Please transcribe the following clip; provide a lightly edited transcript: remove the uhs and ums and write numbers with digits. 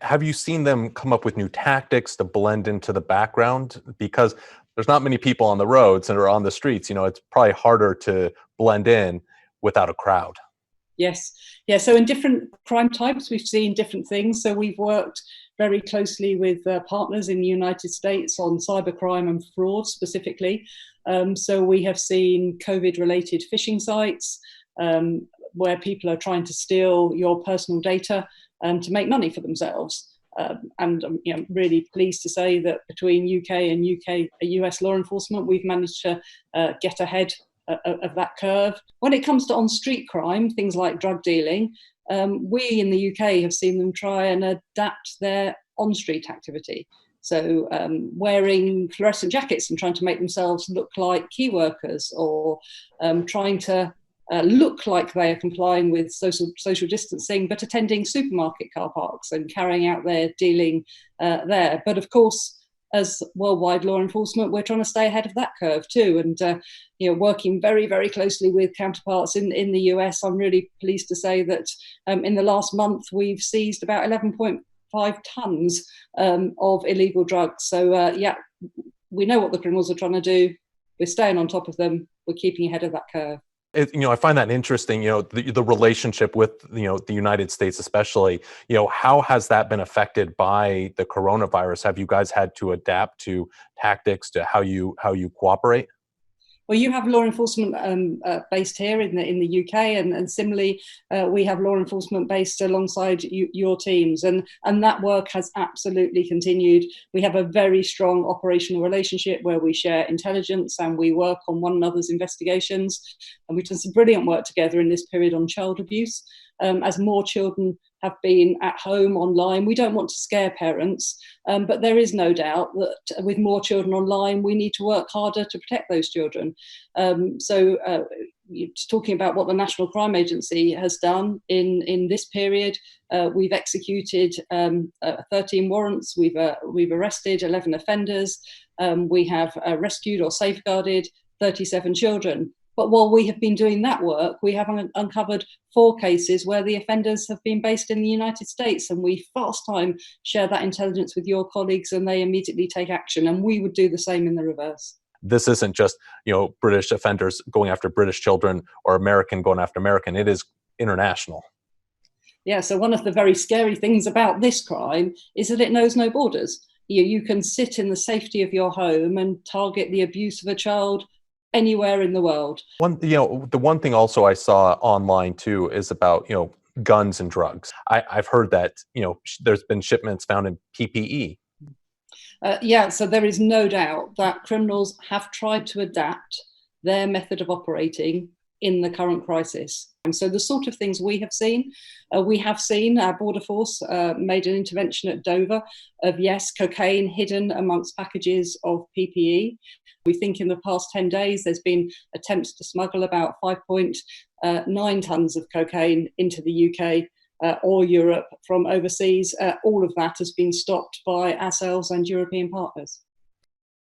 Have you seen them come up with new tactics to blend into the background? Because there's not many people on the roads and or on the streets. It's probably harder to blend in without a crowd. Yes. Yeah. So in different crime types, we've seen different things. So we've worked very closely with partners in the United States on cybercrime and fraud specifically. So we have seen COVID-related phishing sites where people are trying to steal your personal data to make money for themselves. And I'm really pleased to say that between UK and US law enforcement, we've managed to get ahead of that curve. When it comes to on-street crime, things like drug dealing, we in the UK have seen them try and adapt their on-street activity. So wearing fluorescent jackets and trying to make themselves look like key workers, or trying to look like they are complying with social distancing, but attending supermarket car parks and carrying out their dealing there. But of course, as worldwide law enforcement, we're trying to stay ahead of that curve too, and working very, very closely with counterparts in the US. I'm really pleased to say that in the last month we've seized about 11.5 tons of illegal drugs. So we know what the criminals are trying to do. We're staying on top of them. We're keeping ahead of that curve. I find that interesting, the relationship with, the United States especially, how has that been affected by the coronavirus? Have you guys had to adapt to tactics to how you cooperate? Well, you have law enforcement based here in the UK, and similarly, we have law enforcement based alongside your teams, and that work has absolutely continued. We have a very strong operational relationship where we share intelligence and we work on one another's investigations, and we've done some brilliant work together in this period on child abuse. As more children have been at home online, we don't want to scare parents, but there is no doubt that with more children online, we need to work harder to protect those children. Talking about what the National Crime Agency has done in this period, we've executed 13 warrants, we've arrested 11 offenders, we have rescued or safeguarded 37 children. But while we have been doing that work, we have uncovered 4 cases where the offenders have been based in the United States, and we fast time share that intelligence with your colleagues and they immediately take action, and we would do the same in the reverse. This isn't just, British offenders going after British children or American going after American. It is international. Yeah, so one of the very scary things about this crime is that it knows no borders. You can sit in the safety of your home and target the abuse of a child anywhere in the world. The one thing also I saw online too is about, guns and drugs. I've heard that, there's been shipments found in PPE. So there is no doubt that criminals have tried to adapt their method of operating in the current crisis. And so the sort of things we have seen our border force made an intervention at Dover of, yes, cocaine hidden amongst packages of PPE. We think in the past 10 days, there's been attempts to smuggle about 5.9 tons of cocaine into the UK or Europe from overseas. All of that has been stopped by ourselves and European partners.